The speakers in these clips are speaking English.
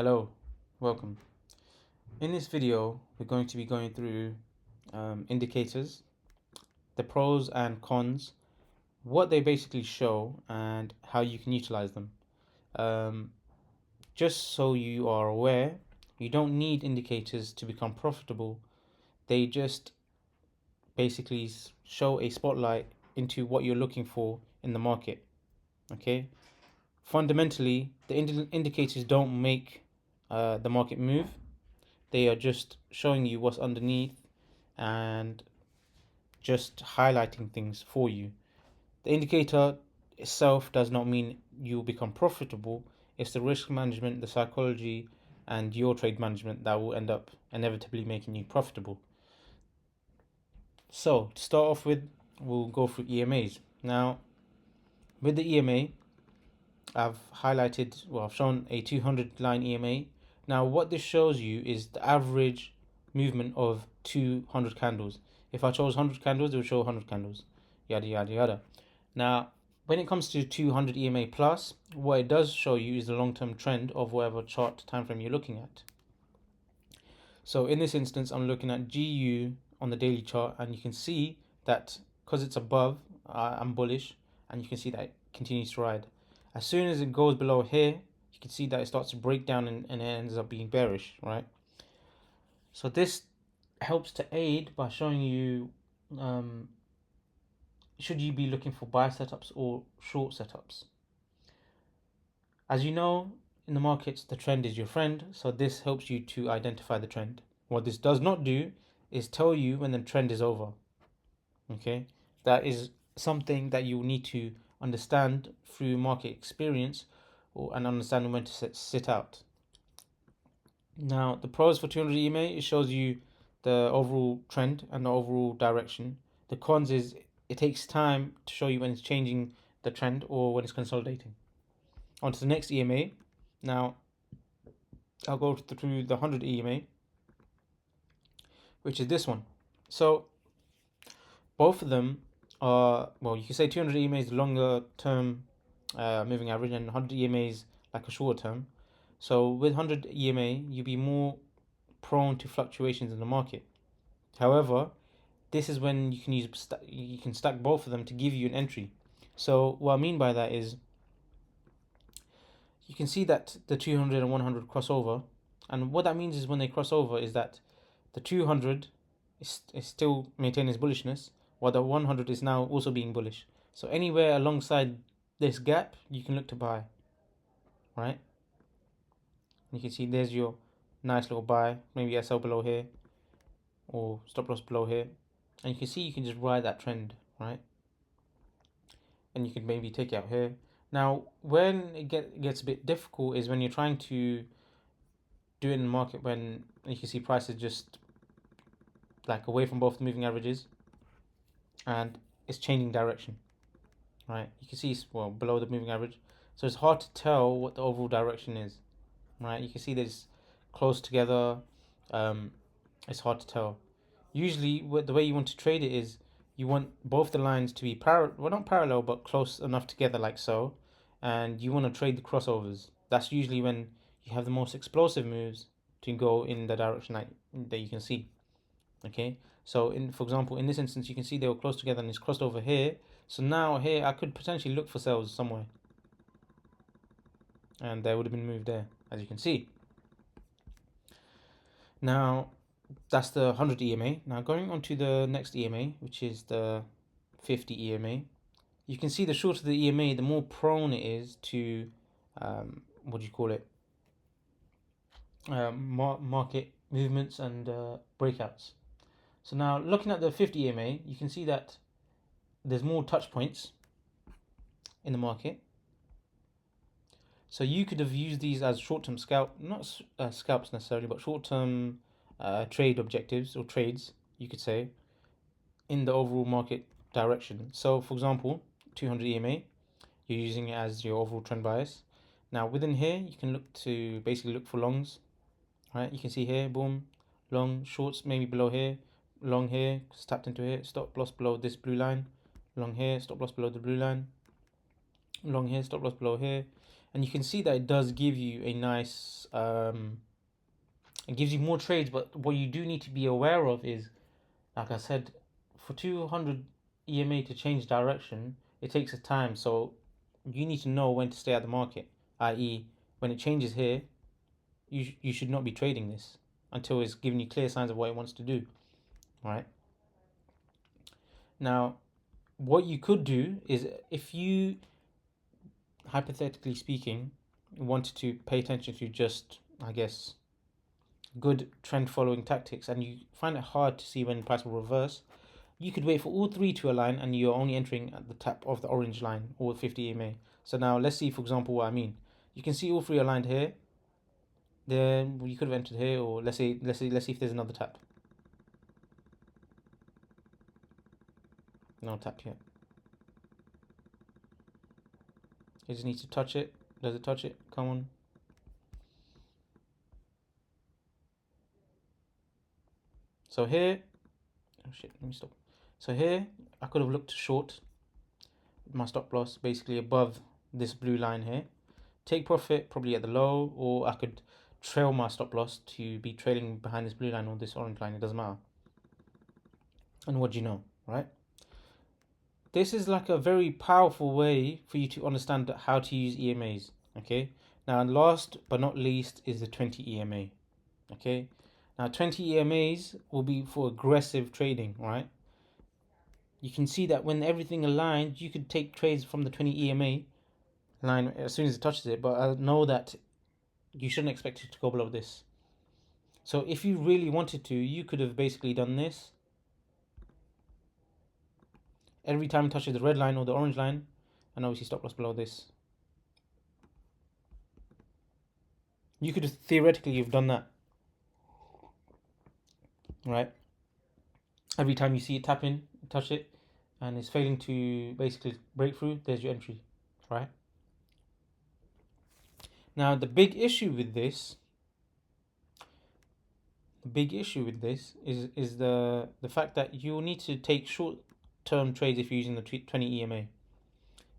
Hello, welcome. In this video, we're going to be going through indicators, the pros and cons, what they basically show, and how you can utilize them. Um, just so you are aware, you don't need indicators to become profitable. They just basically show a spotlight into what you're looking for in the market. Okay. Fundamentally, the indicators don't make the market move. They are just showing you what's underneath and just highlighting things for you. The indicator itself does not mean you'll become profitable. It's the risk management, the psychology, and your trade management that will end up inevitably making you profitable. So, to start off with, we'll go through EMAs. Now, with the EMA, I've shown a 200 line EMA. Now, what this shows you is the average movement of 200 candles. If I chose 100 candles, it will show 100 candles, yada yada yada. Now, when it comes to 200 EMA plus, what it does show you is the long-term trend of whatever chart time frame you're looking at. So in this instance, I'm looking at GU on the daily chart, and you can see that because it's above, I'm bullish, and you can see that it continues to ride. As soon as it goes below here, you can see that it starts to break down and it ends up being bearish, right? So this helps to aid by showing you should you be looking for buy setups or short setups. As you know, in the markets, the trend is your friend, so this helps you to identify the trend. What this does not do is tell you when the trend is over. Okay, that is something that you need to understand through market experience and understand when to sit out. Now, the pros for 200 EMA, it shows you the overall trend and the overall direction. The cons is it takes time to show you when it's changing the trend or when it's consolidating. On to the next EMA. Now, I'll go through the 100 EMA, which is this one. So, both of them are, well, you can say 200 EMA is the longer term moving average, and 100 EMA is like a shorter term. So, with 100 EMA, you'll be more prone to fluctuations in the market. However, this is when you can stack both of them to give you an entry. So, what I mean by that is you can see that the 200 and 100 cross over, and what that means is when they cross over is that the 200 is still maintaining its bullishness, while the 100 is now also being bullish. So anywhere alongside this gap, you can look to buy, right? You can see there's your nice little buy, maybe SL below here, or stop loss below here, and you can see you can just ride that trend, right? And you can maybe take it out here. Now, when it gets a bit difficult is when you're trying to do it in the market when you can see prices just like away from both the moving averages and it's changing direction, right? You can see it's below the moving average, so it's hard to tell what the overall direction is, right? You can see that it's close together. It's hard to tell. Usually, the way you want to trade it is you want both the lines to be not parallel, but close enough together, like so, and you want to trade the crossovers. That's usually when you have the most explosive moves to go in the direction that you can see. Okay, so for example, in this instance, you can see they were close together and it's crossed over here. So now here, I could potentially look for sales somewhere, and there would have been moved there, as you can see. Now, that's the 100 EMA. Now going on to the next EMA, which is the 50 EMA. You can see the shorter the EMA, the more prone it is to, what do you call it, market movements and breakouts. So now looking at the 50 EMA, you can see that there's more touch points in the market. So you could have used these as short-term not scalps necessarily, but short-term trade objectives or trades, you could say, in the overall market direction. So for example, 200 EMA, you're using it as your overall trend bias. Now within here, you can basically look for longs, right? You can see here, boom, long, shorts maybe below here, long here, tapped into here, stop loss below this blue line, long here, stop loss below the blue line, long here, stop loss below here. and you can see that it does give you a nice it gives you more trades. But what you do need to be aware of is, like I said, for 200 EMA to change direction, it takes a time. So you need to know when to stay at the market, i.e., when it changes here, you should not be trading this until it's giving you clear signs of what it wants to do. Right now, what you could do is, if you, hypothetically speaking, wanted to pay attention to just, I guess, good trend following tactics, and you find it hard to see when the price will reverse, you could wait for all three to align, and you're only entering at the tap of the orange line or 50 EMA. So now let's see, for example, what I mean. You can see all three aligned here. Then you could have entered here, or let's see if there's another tap. No tap yet. You just need to touch it. Does it touch it? Come on. So here, oh shit, let me stop. So here, I could have looked short my stop loss basically above this blue line here. Take profit probably at the low, or I could trail my stop loss to be trailing behind this blue line or this orange line. It doesn't matter. And what do you know, right? This is like a very powerful way for you to understand how to use EMAs. Okay. Now, last but not least is the 20 EMA. Okay. Now, 20 EMAs will be for aggressive trading, right? You can see that when everything aligned, you could take trades from the 20 EMA line as soon as it touches it, but I know that you shouldn't expect it to go below this. So if you really wanted to, you could have basically done this. Every time it touches the red line or the orange line, and obviously stop loss below this. You could have theoretically have done that, right? Every time you see it tap in, touch it, and it's failing to basically break through, there's your entry, right? Now the big issue with this is the fact that you will need to take short term trades if you're using the 20 EMA,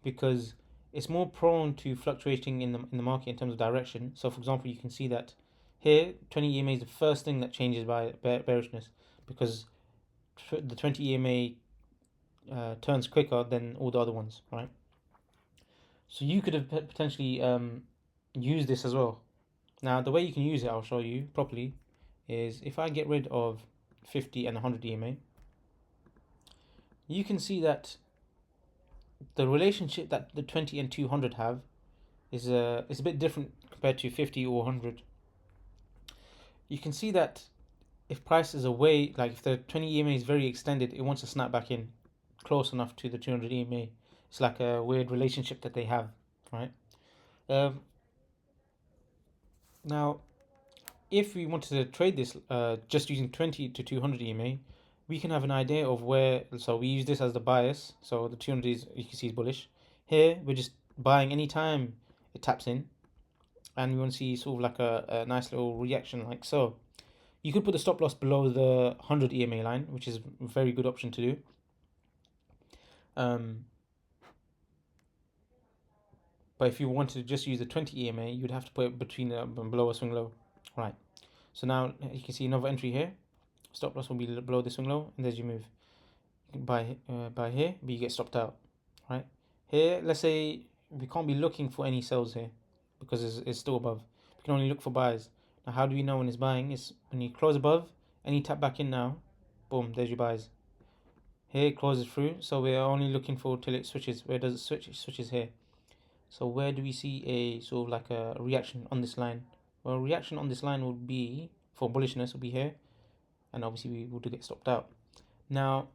because it's more prone to fluctuating in the market in terms of direction. So for example, you can see that here 20 EMA is the first thing that changes by bearishness, because the 20 EMA turns quicker than all the other ones, right? So you could have potentially used this as well. Now the way you can use it, I'll show you properly, is if I get rid of 50 and 100 EMA, you can see that the relationship that the 20 and 200 have is a bit different compared to 50 or 100. You can see that if price is away, like if the 20 EMA is very extended, it wants to snap back in close enough to the 200 EMA. It's like a weird relationship that they have, right? Now, if we wanted to trade this just using 20 to 200 EMA, we can have an idea of where. So we use this as the bias. So the 200 is, you can see, is bullish. Here we're just buying any time it taps in, and we want to see sort of like a nice little reaction like so. You could put the stop loss below the 100 EMA line, which is a very good option to do. But if you wanted to just use the 20 EMA, you'd have to put it between the below a swing low. Right. So now you can see another entry here. Stop loss will be below the swing low, and there's your move. You can buy here, but you get stopped out. Right. Here, let's say we can't be looking for any sells here because it's still above. We can only look for buys. Now, how do we know when it's buying? It's when you close above and you tap back in now. Boom, there's your buys. Here it closes through, so we're only looking for till it switches. Where does it switch? It switches here. So where do we see a sort of like a reaction on this line? Well, a reaction on this line would be, for bullishness, will be here, and obviously we would get stopped out. Now,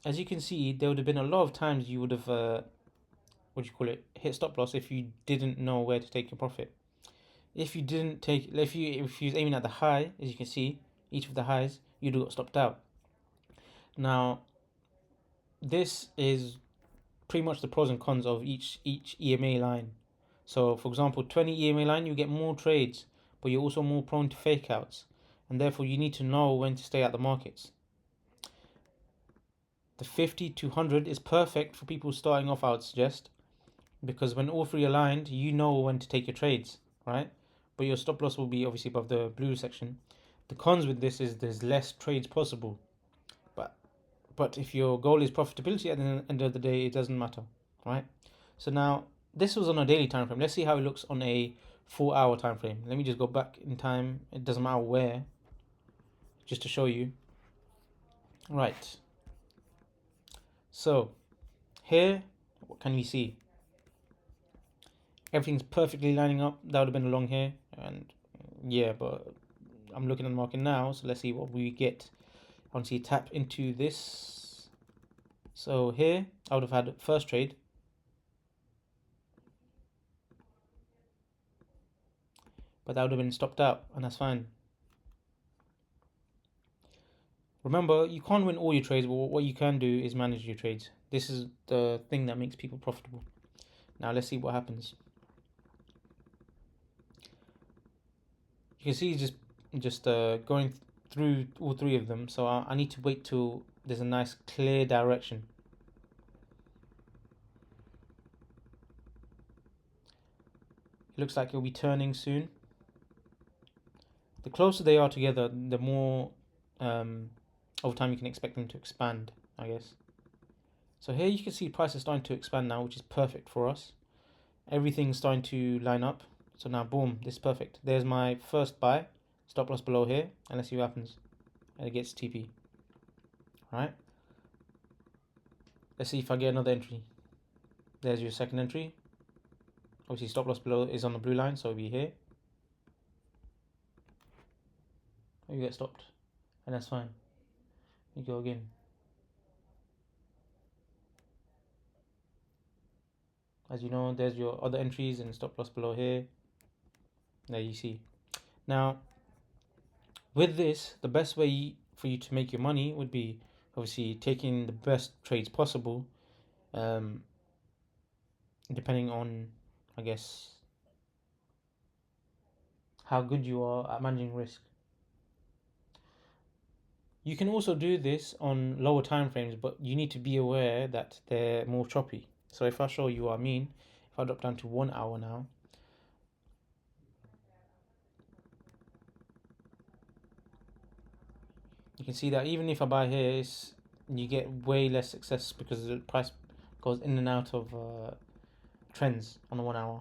as you can see, there would have been a lot of times you would have hit stop loss if you didn't know where to take your profit. If you was aiming at the high, as you can see, each of the highs, you'd have got stopped out. Now, this is pretty much the pros and cons of each EMA line. So for example, 20 EMA line, you get more trades, but you're also more prone to fake outs, and therefore you need to know when to stay at the markets. The 50 to 100 is perfect for people starting off, I would suggest, because when all three aligned, you know when to take your trades, right? But your stop loss will be obviously above the blue section. The cons with this is there's less trades possible, but if your goal is profitability at the end of the day, it doesn't matter, right? So now this was on a daily time frame. Let's see how it looks on a 4-hour time frame. Let me just go back in time. It doesn't matter where, just to show you. Right. So here, what can we see? Everything's perfectly lining up. That would have been a long hair, and yeah, but I'm looking at the market now, so let's see what we get. I want to see tap into this. So here, I would have had first trade, but that would have been stopped out, and that's fine. Remember, you can't win all your trades, but what you can do is manage your trades. This is the thing that makes people profitable. Now let's see what happens. You can see just going through all three of them. So I need to wait till there's a nice clear direction. It looks like it'll be turning soon. The closer they are together, the more over time you can expect them to expand, I guess. So here you can see price is starting to expand now, which is perfect for us. Everything's starting to line up. So now, boom, this is perfect. There's my first buy, stop loss below here, and let's see what happens. And it gets TP. Right? Let's see if I get another entry. There's your second entry. Obviously, stop loss below is on the blue line, so it'll be here. You get stopped, and that's fine. You go again. As you know, there's your other entries and stop loss below here. There you see. Now, with this, the best way for you to make your money would be obviously taking the best trades possible, depending on, I guess, how good you are at managing risk. You can also do this on lower time frames, but you need to be aware that they're more choppy. So if I show you what I mean, if I drop down to 1 hour now, you can see that even if I buy here, you get way less success because the price goes in and out of trends on the 1 hour.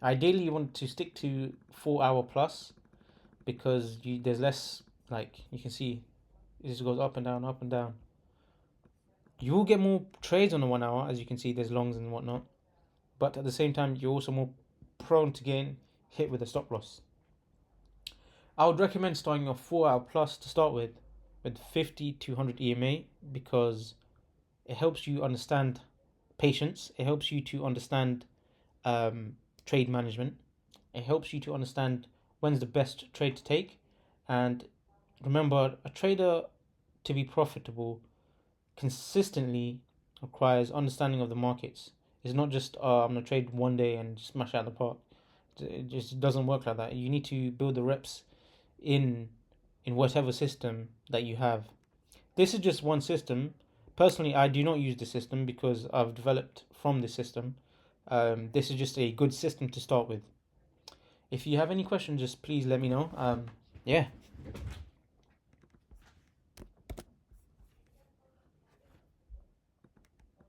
Ideally, you want to stick to 4 hour plus because there's less, like you can see, it just goes up and down, up and down. You will get more trades on the 1 hour, as you can see, there's longs and whatnot, but at the same time, you're also more prone to getting hit with a stop loss. I would recommend starting off 4 hour plus to start with 50 to 100 EMA because it helps you understand patience, it helps you to understand trade management, it helps you to understand when's the best trade to take. And remember, a trader to be profitable consistently requires understanding of the markets. It's not just I'm gonna trade one day and smash out the park. It just doesn't work like that. You need to build the reps in whatever system that you have. This is just one system. Personally, I do not use the system because I've developed from this system. This is just a good system to start with. If you have any questions, just please let me know. Yeah.